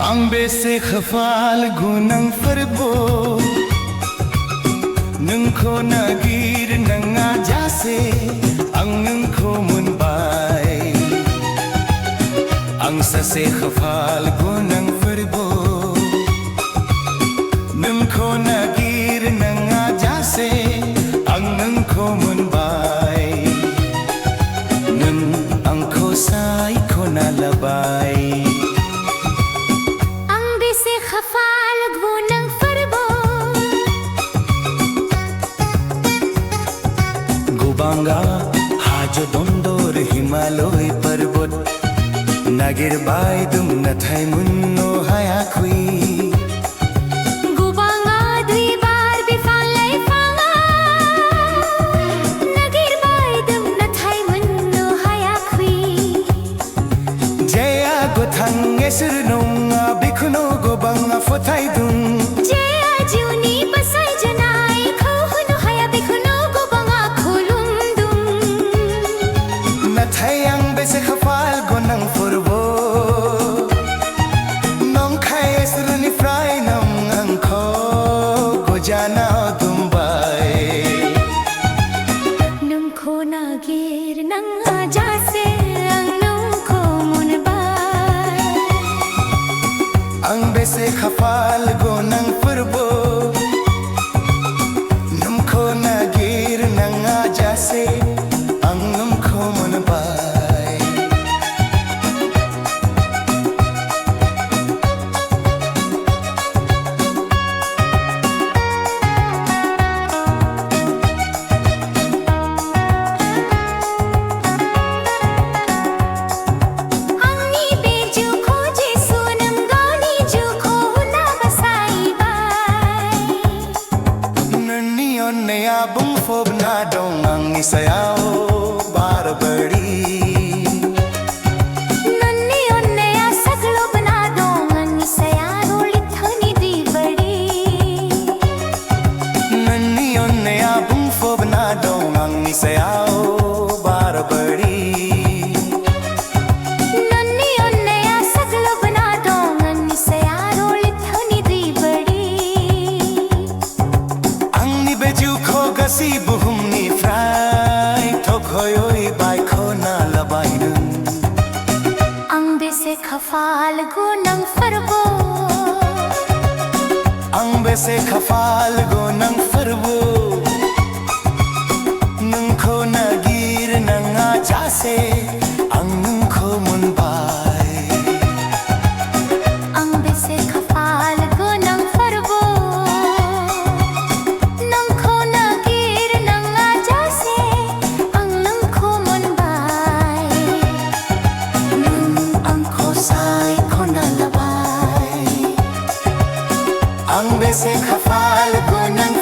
Ang bese khafal gunang farbo nung ko nagir nang ajase ang nung ko munbay ang sase khafal gunang farbo nung ko nagir nang ajase ang nung ko munbay nung ang ko say ko nalabay Gubanga hajo dondor Himalaya parbot nagir bai dum nathai munno haya khui Gubanga dui bar bifalai fanga nagir bai dum nathai munno haya khui Jaya gothang esur nonga bikhuno gobanga fothai dum Jaya juni pasai janai khohuno haya bikhuno gobanga khulum dum nathai ang bese khafal gonang furbo nong khai esur ni fry nam ang kho gojana dumbai nung kho nagir nang ajase ang nung kho munbai ang bese khafal gonang furbo num kho nagir nang ajase ang num kho munbai Angni beju khoje sunam gani ju kho na basai bai nani onne abung fob na dong ang isayao barbari Nanni onne a saklo bana dong ani sayaro lithani di badi nani onne abung fob na dong ang isayao barbari Nanni onne a saklo bana dong ani sayaro lithani di badi ang ni beju kho gasi buhum ni fry thokhoyoi bai kho na labai dun Ang bese khafal gunang farbo ang bese khafal gonang farbo nung kho nagir nang ajase ang nung kho munbai Ang bese khafal gunang farbo Nang kho nagir nang ajase ang nang kho munbai ang kho sai kho nalabay ang bese khafal gonang